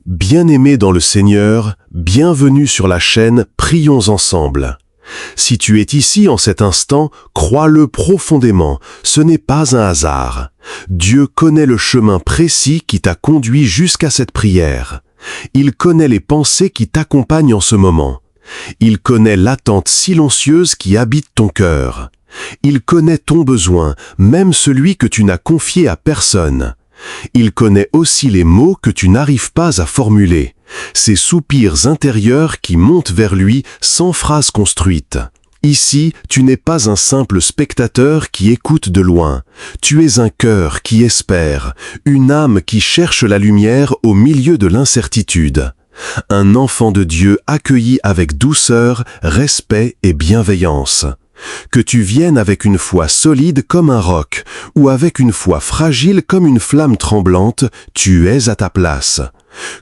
Bien-aimés dans le Seigneur, bienvenue sur la chaîne Prions ensemble. Si tu es ici en cet instant, crois-le profondément, ce n'est pas un hasard. Dieu connaît le chemin précis qui t'a conduit jusqu'à cette prière. Il connaît les pensées qui t'accompagnent en ce moment. Il connaît l'attente silencieuse qui habite ton cœur. Il connaît ton besoin, même celui que tu n'as confié à personne. Il connaît aussi les mots que tu n'arrives pas à formuler, ces soupirs intérieurs qui montent vers lui sans phrase construite. Ici, tu n'es pas un simple spectateur qui écoute de loin. Tu es un cœur qui espère, une âme qui cherche la lumière au milieu de l'incertitude. Un enfant de Dieu accueilli avec douceur, respect et bienveillance. Que tu viennes avec une foi solide comme un roc, ou avec une foi fragile comme une flamme tremblante, tu es à ta place.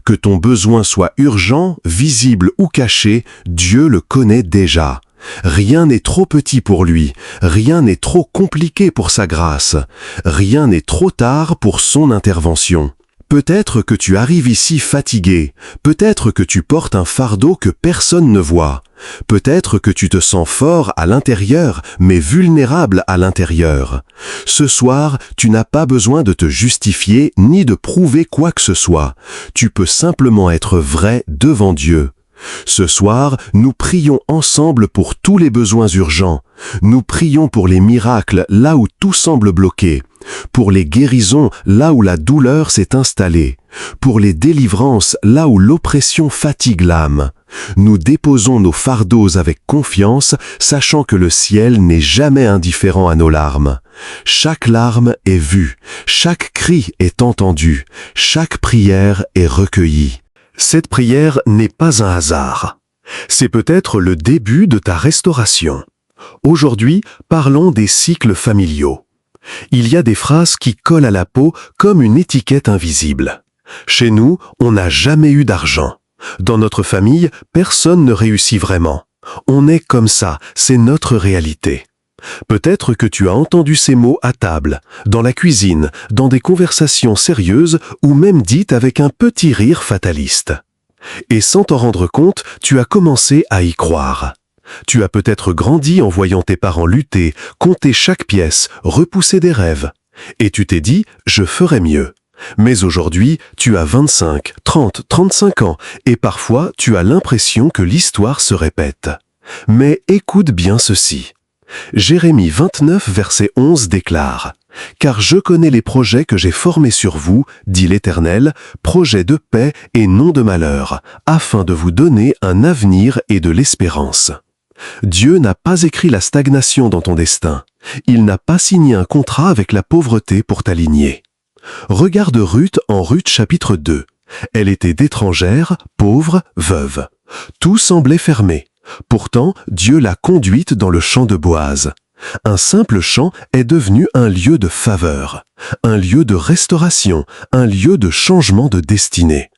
Que ton besoin soit urgent, visible ou caché, Dieu le connaît déjà. Rien n'est trop petit pour lui, rien n'est trop compliqué pour sa grâce, rien n'est trop tard pour son intervention. Peut-être que tu arrives ici fatigué, peut-être que tu portes un fardeau que personne ne voit, peut-être que tu te sens fort à l'intérieur, mais vulnérable à l'intérieur. Ce soir, tu n'as pas besoin de te justifier ni de prouver quoi que ce soit. Tu peux simplement être vrai devant Dieu. Ce soir, nous prions ensemble pour tous les besoins urgents. Nous prions pour les miracles là où tout semble bloqué, pour les guérisons là où la douleur s'est installée, pour les délivrances là où l'oppression fatigue l'âme. Nous déposons nos fardeaux avec confiance, sachant que le ciel n'est jamais indifférent à nos larmes. Chaque larme est vue, chaque cri est entendu, chaque prière est recueillie. Cette prière n'est pas un hasard. C'est peut-être le début de ta restauration. Aujourd'hui, parlons des cycles familiaux. Il y a des phrases qui collent à la peau comme une étiquette invisible. Chez nous, on n'a jamais eu d'argent. Dans notre famille, personne ne réussit vraiment. On est comme ça, c'est notre réalité. Peut-être que tu as entendu ces mots à table, dans la cuisine, dans des conversations sérieuses ou même dites avec un petit rire fataliste. Et sans t'en rendre compte, tu as commencé à y croire. Tu as peut-être grandi en voyant tes parents lutter, compter chaque pièce, repousser des rêves. Et tu t'es dit « je ferai mieux ». Mais aujourd'hui, tu as 25, 30, 35 ans et parfois tu as l'impression que l'histoire se répète. Mais écoute bien ceci. Jérémie 29, verset 11 déclare « Car je connais les projets que j'ai formés sur vous, dit l'Éternel, projets de paix et non de malheur, afin de vous donner un avenir et de l'espérance. » Dieu n'a pas écrit la stagnation dans ton destin. Il n'a pas signé un contrat avec la pauvreté pour t'aligner. Regarde Ruth en Ruth chapitre 2. Elle était d'étrangère, pauvre, veuve. Tout semblait fermé. Pourtant, Dieu l'a conduite dans le champ de Boaz. Un simple champ est devenu un lieu de faveur, un lieu de restauration, un lieu de changement de destinée.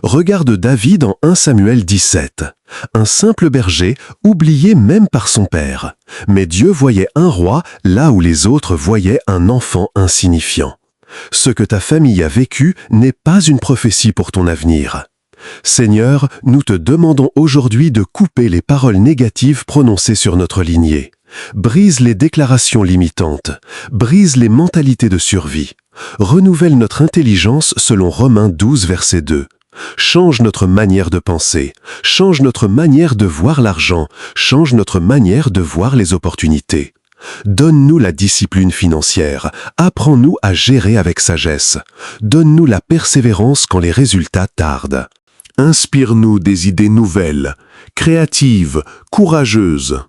Regarde David en 1 Samuel 17. Un simple berger, oublié même par son père. Mais Dieu voyait un roi là où les autres voyaient un enfant insignifiant. Ce que ta famille a vécu n'est pas une prophétie pour ton avenir. Seigneur, nous te demandons aujourd'hui de couper les paroles négatives prononcées sur notre lignée. Brise les déclarations limitantes, brise les mentalités de survie. Renouvelle notre intelligence selon Romains 12, verset 2. Change notre manière de penser, change notre manière de voir l'argent, change notre manière de voir les opportunités. Donne-nous la discipline financière, apprends-nous à gérer avec sagesse. Donne-nous la persévérance quand les résultats tardent. Inspire-nous des idées nouvelles, créatives, courageuses.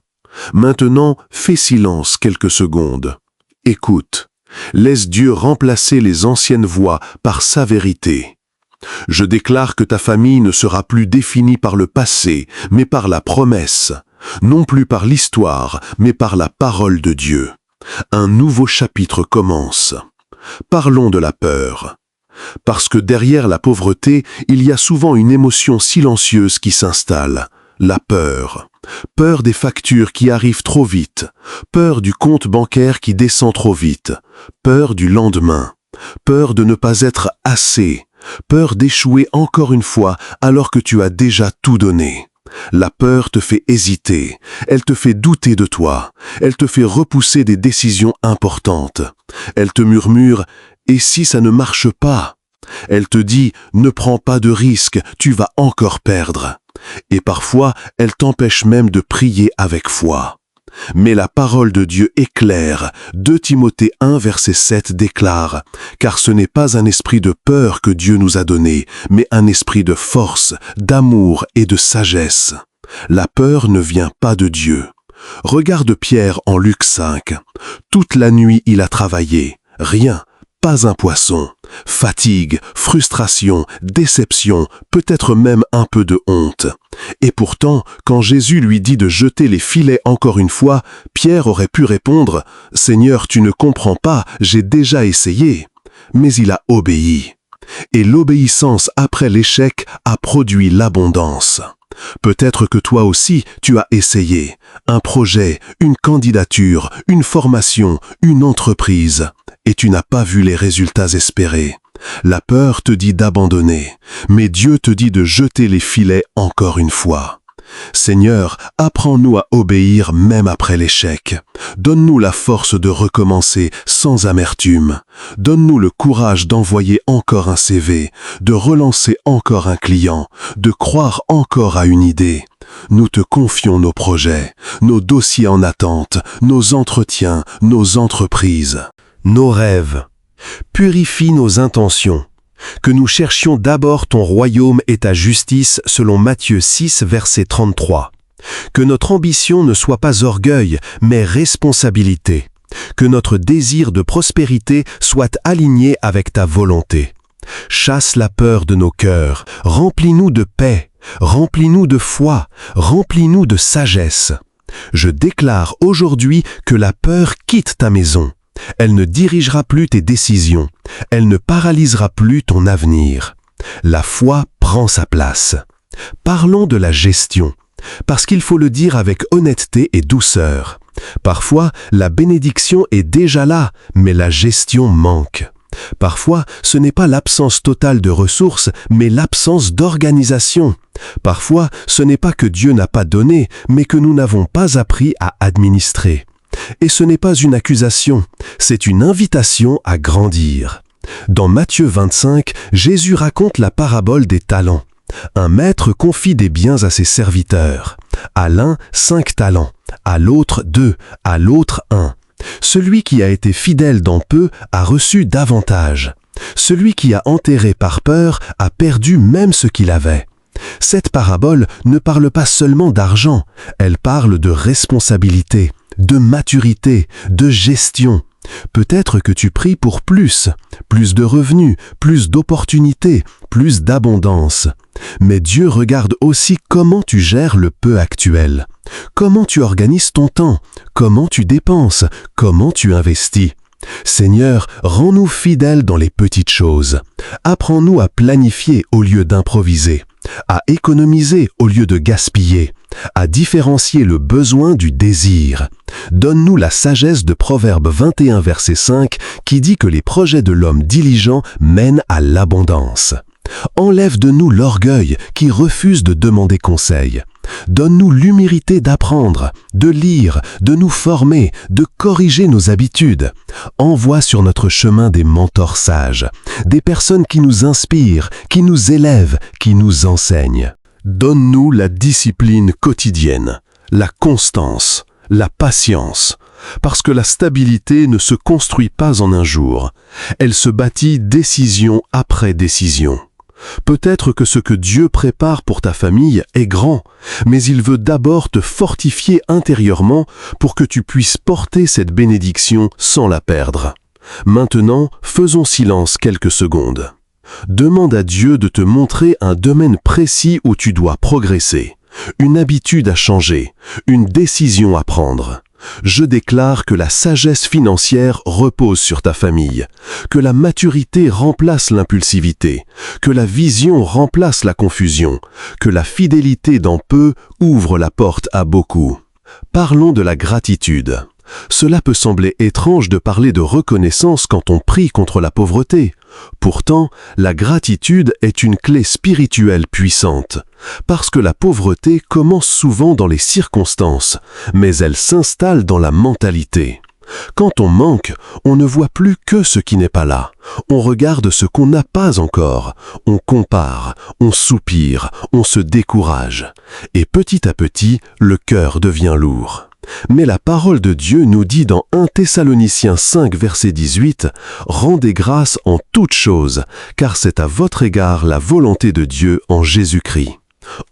Maintenant, fais silence quelques secondes. Écoute. Laisse Dieu remplacer les anciennes voix par sa vérité. Je déclare que ta famille ne sera plus définie par le passé, mais par la promesse. Non plus par l'histoire, mais par la parole de Dieu. Un nouveau chapitre commence. Parlons de la peur. Parce que derrière la pauvreté, il y a souvent une émotion silencieuse qui s'installe. La peur. Peur des factures qui arrivent trop vite. Peur du compte bancaire qui descend trop vite. Peur du lendemain. Peur de ne pas être assez. Peur d'échouer encore une fois alors que tu as déjà tout donné. La peur te fait hésiter, elle te fait douter de toi, elle te fait repousser des décisions importantes. Elle te murmure « Et si ça ne marche pas ?» Elle te dit « Ne prends pas de risques, tu vas encore perdre. » Et parfois, elle t'empêche même de prier avec foi. Mais la parole de Dieu est claire. 2 Timothée 1, verset 7 déclare « Car ce n'est pas un esprit de peur que Dieu nous a donné, mais un esprit de force, d'amour et de sagesse. » La peur ne vient pas de Dieu. Regarde Pierre en Luc 5. Toute la nuit il a travaillé. Rien, pas un poisson. Fatigue, frustration, déception, peut-être même un peu de honte. Et pourtant, quand Jésus lui dit de jeter les filets encore une fois, Pierre aurait pu répondre « Seigneur, tu ne comprends pas, j'ai déjà essayé. » Mais il a obéi. Et l'obéissance après l'échec a produit l'abondance. Peut-être que toi aussi, tu as essayé. Un projet, une candidature, une formation, une entreprise. Et tu n'as pas vu les résultats espérés. La peur te dit d'abandonner, mais Dieu te dit de jeter les filets encore une fois. Seigneur, apprends-nous à obéir même après l'échec. Donne-nous la force de recommencer sans amertume. Donne-nous le courage d'envoyer encore un CV, de relancer encore un client, de croire encore à une idée. Nous te confions nos projets, nos dossiers en attente, nos entretiens, nos entreprises, nos rêves. Purifie nos intentions. Que nous cherchions d'abord ton royaume et ta justice selon Matthieu 6, verset 33. Que notre ambition ne soit pas orgueil, mais responsabilité. Que notre désir de prospérité soit aligné avec ta volonté. Chasse la peur de nos cœurs, remplis-nous de paix, remplis-nous de foi, remplis-nous de sagesse. Je déclare aujourd'hui que la peur quitte ta maison. Elle ne dirigera plus tes décisions. Elle ne paralysera plus ton avenir. La foi prend sa place. Parlons de la gestion, parce qu'il faut le dire avec honnêteté et douceur. Parfois, la bénédiction est déjà là, mais la gestion manque. Parfois, ce n'est pas l'absence totale de ressources, mais l'absence d'organisation. Parfois, ce n'est pas que Dieu n'a pas donné, mais que nous n'avons pas appris à administrer. Et ce n'est pas une accusation, c'est une invitation à grandir. Dans Matthieu 25, Jésus raconte la parabole des talents. Un maître confie des biens à ses serviteurs. À l'un, 5 talents, à l'autre 2, à l'autre 1. Celui qui a été fidèle dans peu a reçu davantage. Celui qui a enterré par peur a perdu même ce qu'il avait. Cette parabole ne parle pas seulement d'argent, elle parle de responsabilité, de maturité, de gestion. Peut-être que tu pries pour plus de revenus, plus d'opportunités, plus d'abondance. Mais Dieu regarde aussi comment tu gères le peu actuel. Comment tu organises ton temps, comment tu dépenses, comment tu investis. Seigneur, rends-nous fidèles dans les petites choses. Apprends-nous à planifier au lieu d'improviser, à économiser au lieu de gaspiller, à différencier le besoin du désir. Donne-nous la sagesse de Proverbe 21, verset 5, qui dit que les projets de l'homme diligent mènent à l'abondance. Enlève de nous l'orgueil qui refuse de demander conseil. Donne-nous l'humilité d'apprendre, de lire, de nous former, de corriger nos habitudes. Envoie sur notre chemin des mentors sages, des personnes qui nous inspirent, qui nous élèvent, qui nous enseignent. Donne-nous la discipline quotidienne, la constance, la patience, parce que la stabilité ne se construit pas en un jour. Elle se bâtit décision après décision. Peut-être que ce que Dieu prépare pour ta famille est grand, mais il veut d'abord te fortifier intérieurement pour que tu puisses porter cette bénédiction sans la perdre. Maintenant, faisons silence quelques secondes. Demande à Dieu de te montrer un domaine précis où tu dois progresser, une habitude à changer, une décision à prendre. Je déclare que la sagesse financière repose sur ta famille, que la maturité remplace l'impulsivité, que la vision remplace la confusion, que la fidélité dans peu ouvre la porte à beaucoup. Parlons de la gratitude. Cela peut sembler étrange de parler de reconnaissance quand on prie contre la pauvreté. Pourtant, la gratitude est une clé spirituelle puissante, parce que la pauvreté commence souvent dans les circonstances, mais elle s'installe dans la mentalité. Quand on manque, on ne voit plus que ce qui n'est pas là. On regarde ce qu'on n'a pas encore. On compare, on soupire, on se décourage. Et petit à petit, le cœur devient lourd. Mais la parole de Dieu nous dit dans 1 Thessaloniciens 5, verset 18, « Rendez grâce en toutes choses, car c'est à votre égard la volonté de Dieu en Jésus-Christ. »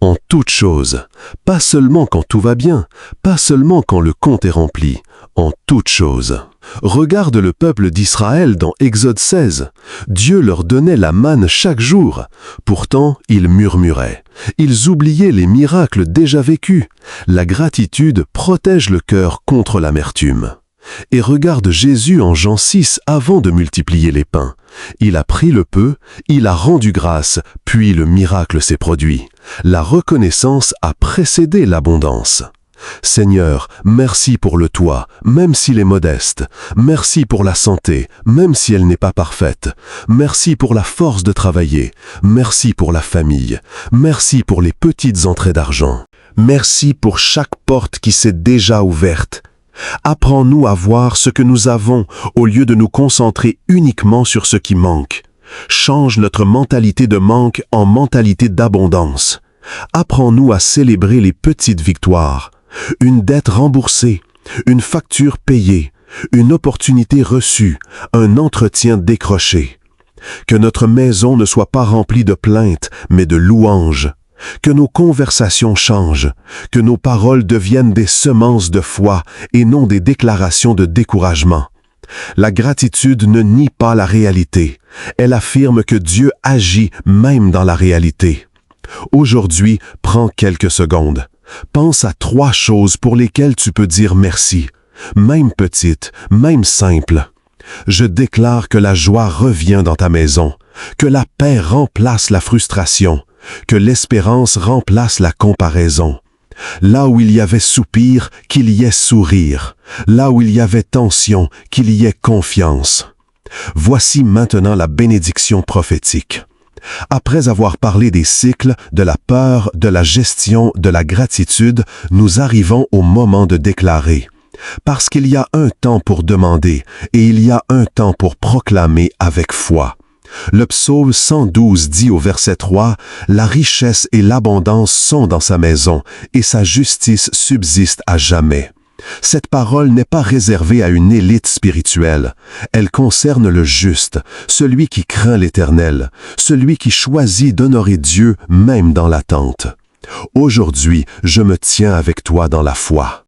En toutes choses, pas seulement quand tout va bien, pas seulement quand le compte est rempli, en toutes choses. Regarde le peuple d'Israël dans Exode 16. Dieu leur donnait la manne chaque jour. Pourtant, ils murmuraient. Ils oubliaient les miracles déjà vécus. La gratitude protège le cœur contre l'amertume. Et regarde Jésus en Jean 6 avant de multiplier les pains. Il a pris le peu, il a rendu grâce, puis le miracle s'est produit. La reconnaissance a précédé l'abondance. Seigneur, merci pour le toit, même s'il est modeste. Merci pour la santé, même si elle n'est pas parfaite. Merci pour la force de travailler. Merci pour la famille. Merci pour les petites entrées d'argent. Merci pour chaque porte qui s'est déjà ouverte. Apprends-nous à voir ce que nous avons au lieu de nous concentrer uniquement sur ce qui manque. Change notre mentalité de manque en mentalité d'abondance. Apprends-nous à célébrer les petites victoires. Une dette remboursée, une facture payée, une opportunité reçue, un entretien décroché. Que notre maison ne soit pas remplie de plaintes, mais de louanges. Que nos conversations changent, que nos paroles deviennent des semences de foi et non des déclarations de découragement. La gratitude ne nie pas la réalité. Elle affirme que Dieu agit même dans la réalité. Aujourd'hui, prends quelques secondes. Pense à 3 choses pour lesquelles tu peux dire merci, même petites, même simples. Je déclare que la joie revient dans ta maison, que la paix remplace la frustration, que l'espérance remplace la comparaison. Là où il y avait soupir, qu'il y ait sourire. Là où il y avait tension, qu'il y ait confiance. Voici maintenant la bénédiction prophétique. Après avoir parlé des cycles, de la peur, de la gestion, de la gratitude, nous arrivons au moment de déclarer. Parce qu'il y a un temps pour demander et il y a un temps pour proclamer avec foi. Le psaume 112 dit au verset 3, « La richesse et l'abondance sont dans sa maison, et sa justice subsiste à jamais. » Cette parole n'est pas réservée à une élite spirituelle. Elle concerne le juste, celui qui craint l'Éternel, celui qui choisit d'honorer Dieu même dans l'attente. Aujourd'hui, je me tiens avec toi dans la foi.